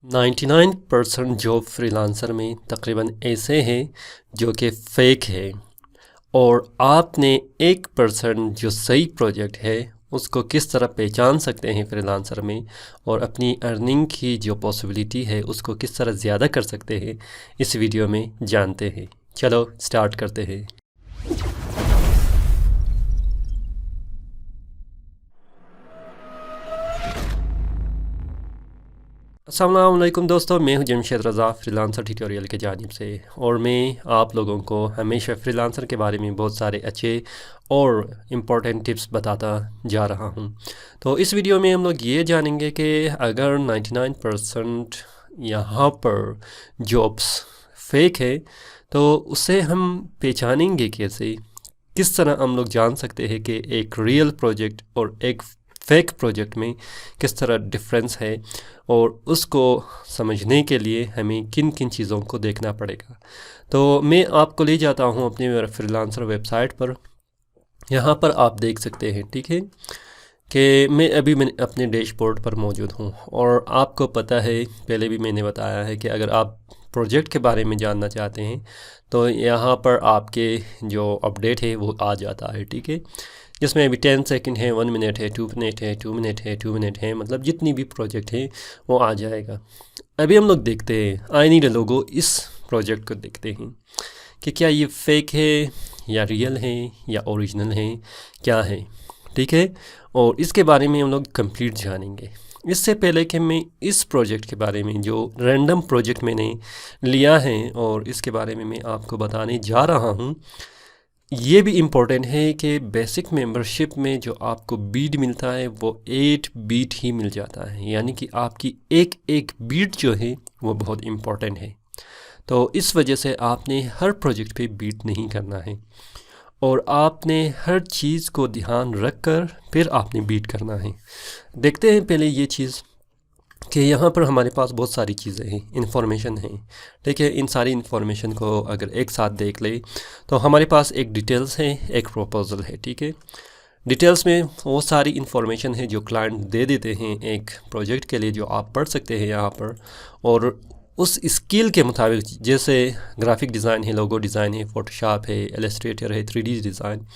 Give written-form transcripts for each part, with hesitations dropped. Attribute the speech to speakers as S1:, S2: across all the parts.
S1: 99% job freelancer में तकरीबन ऐसे हैं जो कि फ़ेक है और आपने 1% जो सही प्रोजेक्ट है उसको किस तरह पहचान सकते हैं फ्रीलांसर में और अपनी अर्निंग की जो पॉसिबिलिटी है उसको किस तरह ज़्यादा कर सकते हैं इस वीडियो में जानते हैं। चलो स्टार्ट करते हैं। अस्सलाम वालेकुम दोस्तों, मैं हूं जमशेद रज़ा फ्रीलांसर ट्यूटोरियल के जानिब से और मैं आप लोगों को हमेशा फ्रीलांसर के बारे में बहुत सारे अच्छे और इम्पोर्टेंट टिप्स बताता जा रहा हूं। तो इस वीडियो में हम लोग ये जानेंगे कि अगर 99% यहाँ पर जॉब्स फेक है तो उसे हम पहचानेंगे कैसे, किस तरह हम लोग जान सकते हैं कि एक रियल प्रोजेक्ट और एक फेक प्रोजेक्ट में किस तरह डिफरेंस है और उसको समझने के लिए हमें किन किन चीज़ों को देखना पड़ेगा। तो मैं आपको ले जाता हूँ अपने फ्रीलांसर वेबसाइट पर। यहाँ पर आप देख सकते हैं, ठीक है, कि मैं अपने डैशबोर्ड पर मौजूद हूँ और आपको पता है, पहले भी मैंने बताया है कि अगर आप प्रोजेक्ट के बारे में जानना चाहते हैं तो यहाँ पर आपके जो अपडेट है वो आ जाता है, ठीक है, जिसमें अभी 10 सेकंड है, 1 मिनट है, 2 मिनट है, 2 मिनट है, 2 मिनट है, मतलब जितनी भी प्रोजेक्ट है वो आ जाएगा। अभी हम लोग देखते हैं, आई नीड अ लोगो, इस प्रोजेक्ट को देखते हैं कि क्या ये फेक है या रियल है या ओरिजिनल है, क्या है, ठीक है, और इसके बारे में हम लोग कंप्लीट जानेंगे। इससे पहले कि मैं इस प्रोजेक्ट के बारे में, जो रैंडम प्रोजेक्ट मैंने लिया है और इसके बारे में मैं आपको बताने जा रहा हूँ, ये भी इम्पोर्टेंट है कि बेसिक मेंबरशिप में जो आपको बीट मिलता है वो 8 बीट ही मिल जाता है, यानी कि आपकी एक एक बीट जो है वो बहुत इम्पोर्टेंट है। तो इस वजह से आपने हर प्रोजेक्ट पे बीट नहीं करना है और आपने हर चीज़ को ध्यान रख कर फिर आपने बीट करना है। देखते हैं पहले ये चीज़ कि यहाँ पर हमारे पास बहुत सारी चीज़ें हैं, इंफॉर्मेशन है, ठीक है। इन सारी इंफॉर्मेशन को अगर एक साथ देख ले तो हमारे पास एक डिटेल्स है, एक प्रपोजल है, ठीक है। डिटेल्स में वो सारी इंफॉर्मेशन है जो क्लाइंट दे देते हैं एक प्रोजेक्ट के लिए, जो आप पढ़ सकते हैं यहाँ पर, और उस स्किल के मुताबिक, जैसे ग्राफिक डिज़ाइन है, लोगो डिज़ाइन है, फ़ोटोशॉप है, इलस्ट्रेटर है, 3D डिज़ाइन,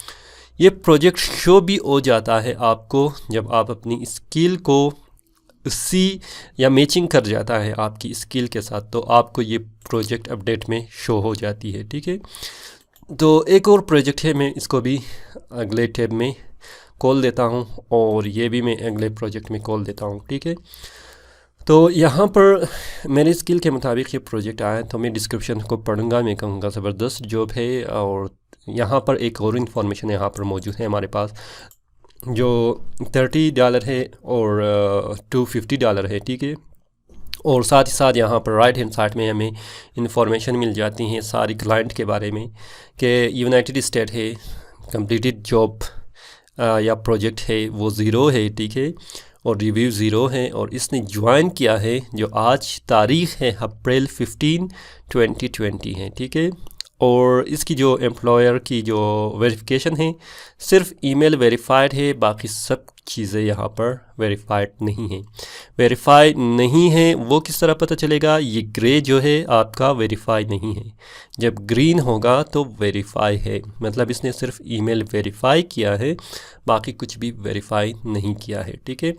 S1: ये प्रोजेक्ट शो भी हो जाता है आपको जब आप अपनी स्किल को सी या मैचिंग कर जाता है आपकी स्किल के साथ, तो आपको ये प्रोजेक्ट अपडेट में शो हो जाती है, ठीक है। तो एक और प्रोजेक्ट है, मैं इसको भी अगले टैब में खोल देता हूँ और ये भी मैं अगले प्रोजेक्ट में खोल देता हूँ, ठीक है। तो यहाँ पर मेरे स्किल के मुताबिक ये प्रोजेक्ट आया, तो मैं डिस्क्रिप्शन को पढ़ूँगा, मैं कहूँगा ज़बरदस्त जॉब है। और यहाँ पर एक और इन्फॉर्मेशन यहाँ पर मौजूद है हमारे पास, जो $30 है और $250 है, ठीक है। और साथ ही साथ यहाँ पर राइट हैंड साइड में हमें इंफॉर्मेशन मिल जाती हैं सारी क्लाइंट के बारे में, कि यूनाइटेड स्टेट है, कंप्लीटेड जॉब या प्रोजेक्ट है वो 0 है, ठीक है, और रिव्यू 0 है, और इसने ज्वाइन किया है जो आज तारीख़ है अप्रैल 15, 2020 है, ठीक है। और इसकी जो एम्प्लॉयर की जो वेरिफिकेशन है सिर्फ ईमेल वेरीफाइड है, बाकी सब चीज़ें यहाँ पर वेरीफाइड नहीं है। वेरीफाइड नहीं है वो किस तरह पता चलेगा? ये ग्रे जो है आपका वेरीफाई नहीं है, जब ग्रीन होगा तो वेरीफाई है, मतलब इसने सिर्फ ईमेल वेरीफाई किया है, बाकी कुछ भी वेरीफाई नहीं किया है, ठीक है।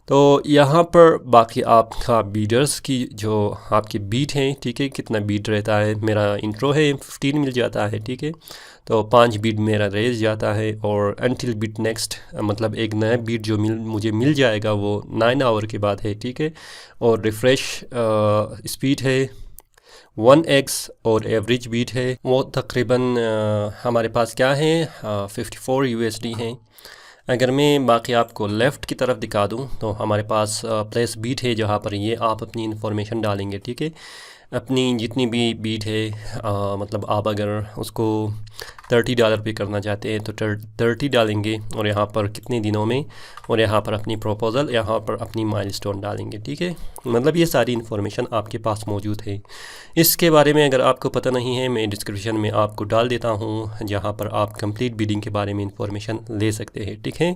S1: तो यहाँ पर बाकी आपका बीडर्स की जो आपकी बीट हैं, ठीक है, कितना बीट रहता है, मेरा इंट्रो है 15 मिल जाता है, ठीक है, तो 5 बीट मेरा रेज जाता है, और अनटिल बीट नेक्स्ट, मतलब एक नया बीट जो मुझे मिल जाएगा वो 9 आवर के बाद है, ठीक है। और रिफ़्रेश स्पीड है 1x और एवरेज बीट है वो तकरीबन हमारे पास क्या है 54 USD हैं। अगर मैं बाकी आपको लेफ़्ट की तरफ दिखा दूं तो हमारे पास प्लेस बीट है, जहां पर ये आप अपनी इन्फॉर्मेशन डालेंगे, ठीक है, अपनी जितनी भी बीट है, मतलब आप अगर उसको $30 पे करना चाहते हैं तो 30 डालेंगे, और यहाँ पर कितने दिनों में, और यहाँ पर अपनी प्रपोज़ल, यहाँ पर अपनी माइलस्टोन डालेंगे, ठीक है। मतलब ये सारी इन्फॉर्मेशन आपके पास मौजूद है। इसके बारे में अगर आपको पता नहीं है, मैं डिस्क्रिप्शन में आपको डाल देता हूँ, जहाँ पर आप कंप्लीट बिडिंग के बारे में इन्फॉर्मेशन ले सकते हैं, ठीक है।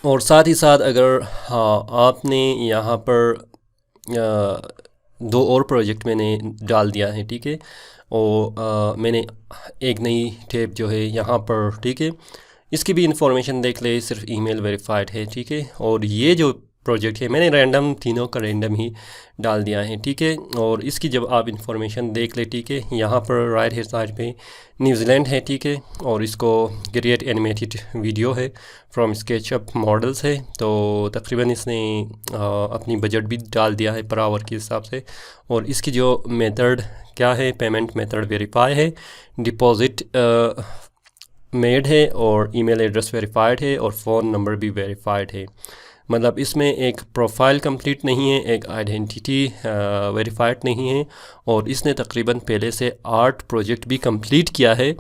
S1: और साथ ही साथ अगर हाँ आपने यहाँ पर दो और प्रोजेक्ट मैंने डाल दिया है, ठीक है। और मैंने एक नई टेप जो है यहाँ पर, ठीक है, इसकी भी इंफॉर्मेशन देख ले, सिर्फ ईमेल वेरीफाइड है, ठीक है। और ये जो प्रोजेक्ट है मैंने रैंडम, तीनों का रैंडम ही डाल दिया है, ठीक है। और इसकी जब आप इंफॉर्मेशन देख ले, ठीक है, यहाँ पर राइट हैंड साइड पे न्यूजीलैंड है, ठीक है। और इसको क्रिएट एनिमेटेड वीडियो है फ्रॉम स्केचअप मॉडल्स है। तो तकरीबन इसने अपनी बजट भी डाल दिया है पर आवर के हिसाब से। और इसकी जो मेथड क्या है, पेमेंट मेथड वेरीफाई है, डिपॉजिट मेड है, और ईमेल एड्रेस वेरीफाइड है, और फ़ोन नंबर भी वेरीफाइड है। मतलब इसमें एक प्रोफाइल कंप्लीट नहीं है, एक आइडेंटिटी वेरीफाइड नहीं है। और इसने तकरीबन पहले से 8 प्रोजेक्ट भी कंप्लीट किया है।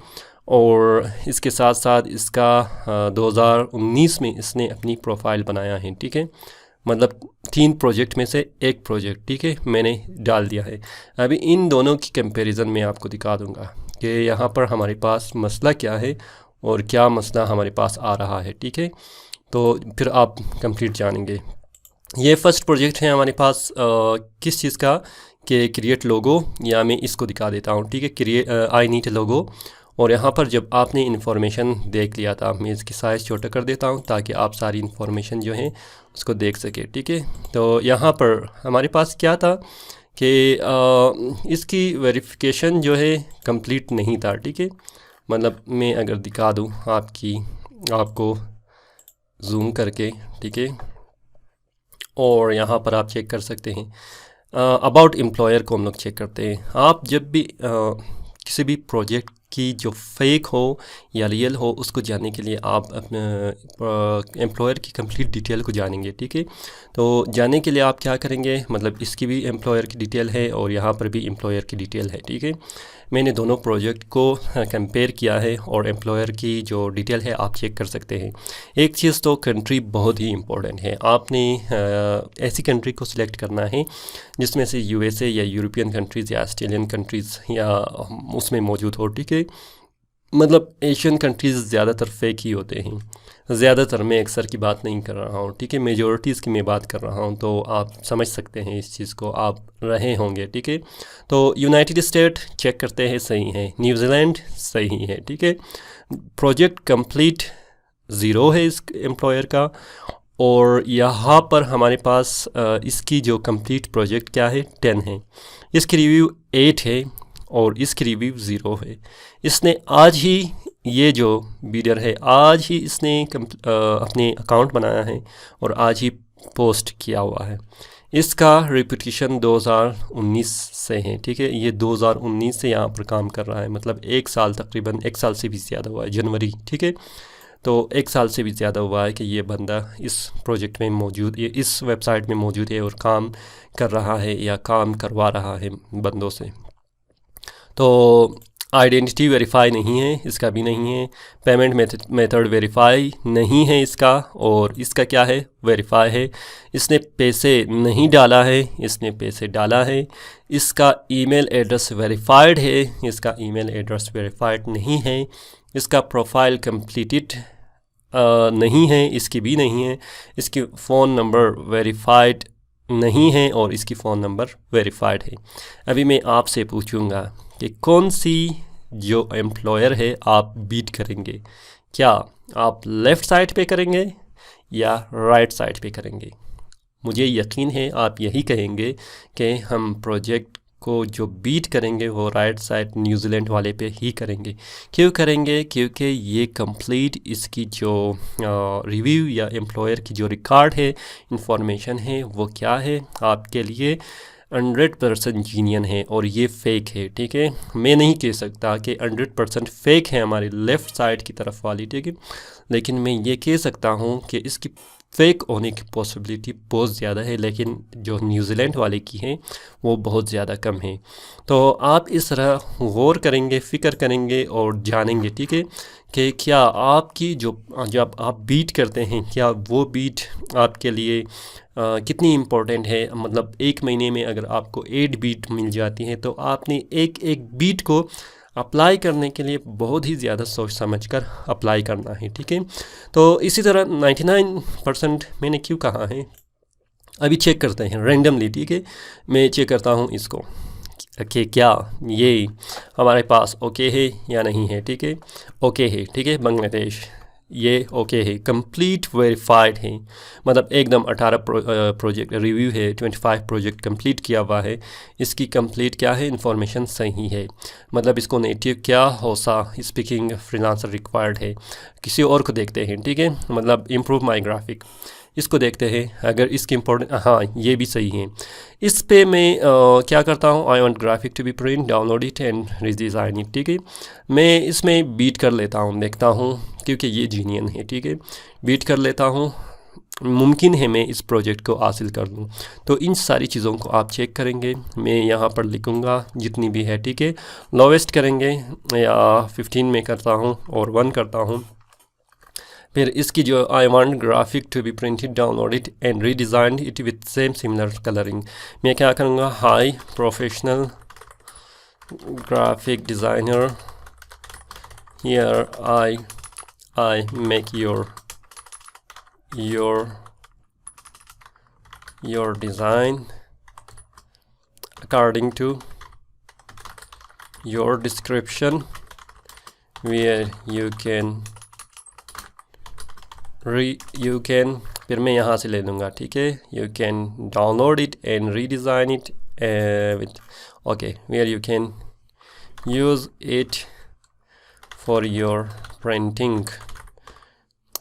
S1: और इसके साथ साथ इसका 2019 में इसने अपनी प्रोफाइल बनाया है, ठीक है। मतलब 3 प्रोजेक्ट में से एक प्रोजेक्ट, ठीक है, मैंने डाल दिया है। अभी इन दोनों की कंपैरिजन मैं आपको दिखा दूंगा कि यहाँ पर हमारे पास मसला क्या है और क्या मसला हमारे पास आ रहा है, ठीक है। तो फिर आप कंप्लीट जानेंगे। ये फर्स्ट प्रोजेक्ट है हमारे पास किस चीज़ का, कि क्रिएट लोगो, या मैं इसको दिखा देता हूँ, ठीक है। क्रिएट आई नीड लोगो। और यहाँ पर जब आपने इन्फॉर्मेशन देख लिया था, मैं इसकी साइज़ छोटा कर देता हूँ ताकि आप सारी इन्फॉर्मेशन जो है उसको देख सके, ठीक है। तो यहाँ पर हमारे पास क्या था कि इसकी वेरिफिकेशन जो है कंप्लीट नहीं था, ठीक है। मतलब मैं अगर दिखा दूँ आपको जूम करके, ठीक है। और यहाँ पर आप चेक कर सकते हैं अबाउट एम्प्लॉयर को हम लोग चेक करते हैं। आप जब भी किसी भी प्रोजेक्ट की जो फेक हो या रियल हो उसको जानने के लिए आप अपने एम्प्लॉयर की कंप्लीट डिटेल को जानेंगे, ठीक है। तो जानने के लिए आप क्या करेंगे, मतलब इसकी भी एम्प्लॉयर की डिटेल है और यहाँ पर भी एम्प्लॉयर की डिटेल है, ठीक है। मैंने दोनों प्रोजेक्ट को कंपेयर किया है और एम्प्लॉयर की जो डिटेल है आप चेक कर सकते हैं। एक चीज़ तो कंट्री बहुत ही इम्पोर्टेंट है। आपने ऐसी कंट्री को सिलेक्ट करना है जिसमें से यूएसए या यूरोपियन कंट्रीज़ या ऑस्ट्रेलियन कंट्रीज़ या उसमें मौजूद हो, ठीक है। मतलब एशियन कंट्रीज़ ज़्यादातर फेक ही होते हैं। ज़्यादातर, मैं अक्सर की बात नहीं कर रहा हूँ, ठीक है, मेजॉरिटीज़ की मैं बात कर रहा हूँ। तो आप समझ सकते हैं इस चीज़ को, आप रहे होंगे, ठीक है। तो यूनाइटेड स्टेट चेक करते हैं, सही है। न्यूजीलैंड सही है, ठीक है। प्रोजेक्ट कंप्लीट 0 है इस एम्प्लॉयर का। और यहाँ पर हमारे पास इसकी जो कंप्लीट प्रोजेक्ट क्या है, 10 है। इसकी रिव्यू 8 है और इसकी रिव्यू 0 है। इसने आज ही, ये जो बिडर है, आज ही इसने अपने अकाउंट बनाया है और आज ही पोस्ट किया हुआ है। इसका रेपुटेशन 2019 से है, ठीक है। ये 2019 से यहाँ पर काम कर रहा है, मतलब 1 साल, तकरीबन 1 साल से भी ज़्यादा हुआ है, जनवरी, ठीक है। तो 1 साल से भी ज़्यादा हुआ है कि ये बंदा इस प्रोजेक्ट में मौजूद, ये इस वेबसाइट में मौजूद है और काम कर रहा है या काम करवा रहा है बंदों से। तो आइडेंटिटी वेरीफाई नहीं है, इसका भी नहीं है। पेमेंट मेथड वेरीफाई नहीं है इसका, और इसका क्या है, वेरीफाई है। इसने पैसे नहीं डाला है, इसने पैसे डाला है। इसका ईमेल एड्रेस वेरीफाइड है, इसका ईमेल एड्रेस वेरीफाइड नहीं है। इसका प्रोफाइल कंप्लीटेड नहीं है, इसकी भी नहीं है। इसकी फ़ोन नंबर वेरीफाइड नहीं है और इसकी फ़ोन नंबर वेरीफाइड है। अभी मैं आपसे पूछूंगा कि कौन सी जो एम्प्लॉयर है आप बीट करेंगे। क्या आप लेफ़्ट साइड पे करेंगे या राइट साइड पे करेंगे? मुझे यकीन है आप यही कहेंगे कि हम प्रोजेक्ट को जो बीट करेंगे वो राइट साइड न्यूजीलैंड वाले पे ही करेंगे। क्यों करेंगे? क्योंकि ये कंप्लीट इसकी जो रिव्यू या एम्प्लॉयर की जो रिकॉर्ड है, इंफॉर्मेशन है, वो क्या है, आपके लिए 100% जीनियन है और ये फ़ेक है, ठीक है। मैं नहीं कह सकता कि 100% फ़ेक है हमारे लेफ़्ट साइड की तरफ वाली, ठीक है, लेकिन मैं ये कह सकता हूँ कि इसकी फ़ेक होने की पॉसिबिलिटी बहुत ज़्यादा है, लेकिन जो न्यूजीलैंड वाले की है वो बहुत ज़्यादा कम है। तो आप इस तरह गौर करेंगे, फ़िक्र करेंगे और जानेंगे, ठीक है, कि क्या आपकी जब आप बीट करते हैं, क्या वो बीट आपके लिए कितनी इम्पोर्टेंट है। मतलब 1 महीने में अगर आपको 8 बीट मिल जाती है तो आपने एक बीट को अप्लाई करने के लिए बहुत ही ज़्यादा सोच समझ कर अप्लाई करना है, ठीक है। तो इसी तरह 99% मैंने क्यों कहा है, अभी चेक करते हैं रैंडमली, ठीक है। मैं चेक करता हूँ इसको कि क्या ये हमारे पास ओके है या नहीं है, ठीक है। ओके है, ठीक है, बांग्लादेश ये ओके है, कंप्लीट वेरीफाइड है, मतलब एकदम 18 प्रोजेक्ट रिव्यू है, 25 प्रोजेक्ट कंप्लीट किया हुआ है, इसकी कंप्लीट क्या है इंफॉर्मेशन सही है, मतलब इसको नेटिव क्या होसा स्पीकिंग फ्रीलांसर रिक्वायर्ड है। किसी और को देखते हैं, ठीक है, मतलब इम्प्रूव माई ग्राफिक, इसको देखते हैं, अगर इसकी इम्पोर्टेंट हाँ ये भी सही है। इस पे मैं क्या करता हूँ, I want graphic to be print, download it and redesign it, ठीक है। मैं इसमें बीट कर लेता हूँ, देखता हूँ क्योंकि ये जीनियन है, ठीक है, बीट कर लेता हूँ, मुमकिन है मैं इस प्रोजेक्ट को हासिल कर लूँ। तो इन सारी चीज़ों को आप चेक करेंगे, मैं यहाँ पर लिखूँगा जितनी भी है, ठीक है। लोवेस्ट करेंगे या 15 में करता हूँ और 1 करता हूँ। फिर इसकी जो I want graphic to be printed, download it and redesign it with same similar colouring, मैं क्या करूँगा, high professional graphic designer, here I make your design according to your description where you can फिर मैं यहाँ से ले लूँगा, ठीक है, you can download it and redesign it with okay where you can use it for your printing।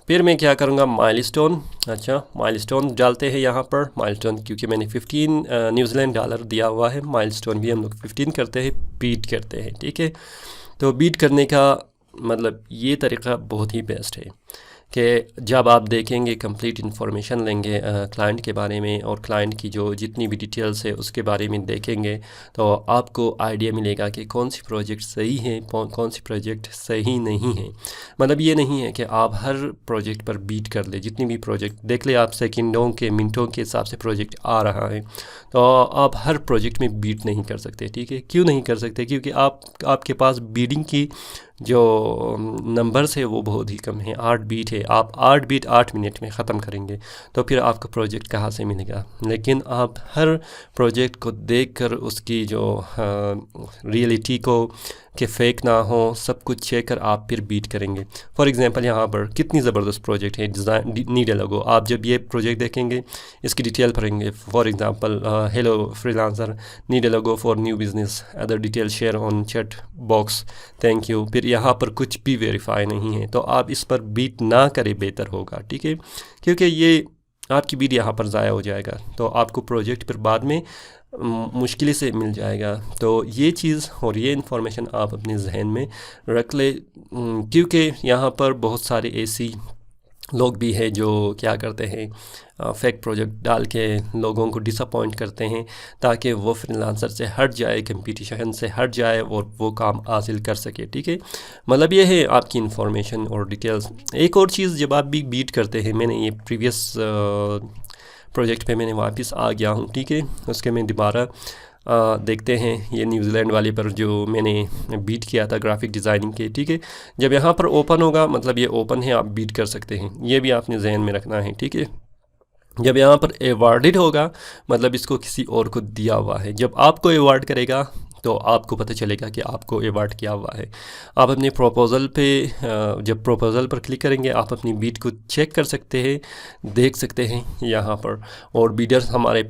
S1: फिर मैं क्या करूँगा, माइलस्टोन, अच्छा माइलस्टोन डालते हैं यहाँ पर, माइलस्टोन क्योंकि मैंने 15 न्यूजीलैंड डॉलर दिया हुआ है, माइलस्टोन भी हम लोग 15 करते हैं, बीट करते हैं, ठीक है। तो बीट करने का मतलब ये तरीका बहुत ही बेस्ट है कि जब आप देखेंगे कंप्लीट इन्फॉर्मेशन लेंगे क्लाइंट के बारे में और क्लाइंट की जो जितनी भी डिटेल्स है उसके बारे में देखेंगे, तो आपको आइडिया मिलेगा कि कौन सी प्रोजेक्ट सही है, कौन सी प्रोजेक्ट सही नहीं है। मतलब ये नहीं है कि आप हर प्रोजेक्ट पर बीट कर ले, जितनी भी प्रोजेक्ट देख ले आप, सेकंडों के मिनटों के हिसाब से प्रोजेक्ट आ रहा है, तो आप हर प्रोजेक्ट में बीट नहीं कर सकते, ठीक है। क्यों नहीं कर सकते, क्योंकि आपके पास बीडिंग की जो नंबर्स है वो बहुत ही कम है, 8 बीट है, आप 8 बीट 8 मिनट में ख़त्म करेंगे, तो फिर आपका प्रोजेक्ट कहाँ से मिलेगा। लेकिन आप हर प्रोजेक्ट को देखकर उसकी जो रियलिटी को कि फेक ना हो, सब कुछ चेक कर आप फिर बीट करेंगे। फॉर एग्जांपल यहाँ पर कितनी ज़बरदस्त प्रोजेक्ट है डिज़ाइन नीडेलगो, आप जब ये प्रोजेक्ट देखेंगे इसकी डिटेल पढ़ेंगे, for example hello freelancer need a logo for new business, other detail share on chat box, thank you. फिर यहाँ पर कुछ भी वेरीफाई नहीं है, तो आप इस पर बीट ना करें, बेहतर होगा, ठीक है, क्योंकि ये आपकी बीट यहाँ पर ज़ाया हो जाएगा, तो आपको प्रोजेक्ट पर बाद में मुश्किल से मिल जाएगा। तो ये चीज़ और ये इन्फॉर्मेशन आप अपने जहन में रख ले, क्योंकि यहाँ पर बहुत सारे ऐसी लोग भी हैं जो क्या करते हैं, फेक प्रोजेक्ट डाल के लोगों को डिसअपॉइंट करते हैं ताकि वो फ्रीलांसर से हट जाए, कंपटीशन से हट जाए और वो काम हासिल कर सके, ठीक है। मतलब ये है आपकी इन्फॉर्मेशन और डिटेल्स। एक और चीज़, जब आप भी बीट करते हैं, मैंने ये प्रीवियस प्रोजेक्ट पे मैंने वापस आ गया हूँ, ठीक है, उसके मैं दोबारा देखते हैं ये न्यूजीलैंड वाले पर जो मैंने बीट किया था ग्राफिक डिज़ाइनिंग के, ठीक है। जब यहाँ पर ओपन होगा, मतलब ये ओपन है, आप बीट कर सकते हैं, ये भी आपने जहन में रखना है, ठीक है। जब यहाँ पर अवार्डेड होगा, मतलब इसको किसी और को दिया हुआ है, जब आपको अवार्ड करेगा तो आपको पता चलेगा कि आपको अवार्ड किया हुआ है। आप अपने प्रपोज़ल पे जब प्रपोज़ल पर क्लिक करेंगे, आप अपनी बीट को चेक कर सकते हैं, देख सकते हैं यहाँ पर, और बीडर्स हमारे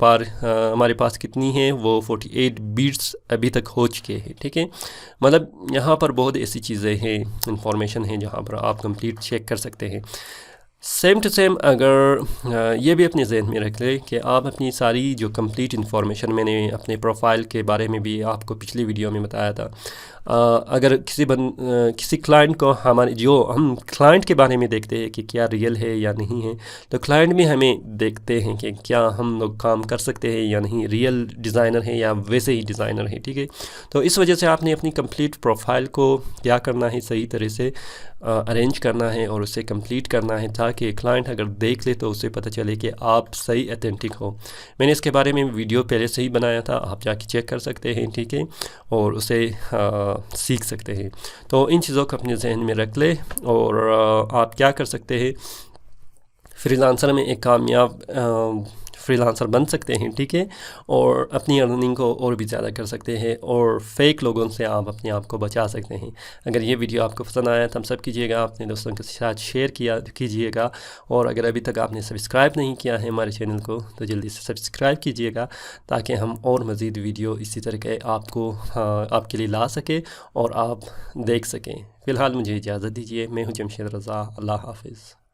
S1: पास कितनी है, वो 48 बीट्स अभी तक हो चुके हैं, ठीक है। मतलब यहाँ पर बहुत ऐसी चीज़ें हैं, इंफॉर्मेशन है जहाँ पर आप कंप्लीट चेक कर सकते हैं। सेम टू सेम अगर ये भी अपने जहन में रख ले कि आप अपनी सारी जो कंप्लीट इन्फॉर्मेशन, मैंने अपने प्रोफाइल के बारे में भी आपको पिछली वीडियो में बताया था, अगर किसी क्लाइंट को हम क्लाइंट के बारे में देखते हैं कि क्या रियल है या नहीं है, तो क्लाइंट भी हमें देखते हैं कि क्या हम लोग काम कर सकते हैं या नहीं, रियल डिज़ाइनर है या वैसे ही डिज़ाइनर है, ठीक है। तो इस वजह से आपने अपनी कंप्लीट प्रोफाइल को क्या करना है, सही तरह से अरेंज करना है और उसे कंप्लीट करना है, ताकि क्लाइंट अगर देख ले तो उसे पता चले कि आप सही अथेंटिक हो। मैंने इसके बारे में वीडियो पहले से ही बनाया था, आप जाके चेक कर सकते हैं, ठीक है, और उसे सीख सकते हैं। तो इन चीज़ों को अपने जहन में रख ले और आप क्या कर सकते हैं, फ्रीलांसर में एक कामयाब फ्रीलांसर बन सकते हैं, ठीक है, और अपनी अर्निंग को और भी ज़्यादा कर सकते हैं और फेक लोगों से आप अपने आप को बचा सकते हैं। अगर ये वीडियो आपको पसंद आया थम्स अप कीजिएगा, अपने दोस्तों के साथ शेयर कीजिएगा, और अगर अभी तक आपने सब्सक्राइब नहीं किया है हमारे चैनल को तो जल्दी से सब्सक्राइब कीजिएगा ताकि हम और मज़ीद वीडियो इसी तरह के आपके लिए ला सके और आप देख सकें। फ़िलहाल मुझे इजाज़त दीजिए, मैं हूँ जमशेद रज़ा। अल्लाह हाफ़िज़।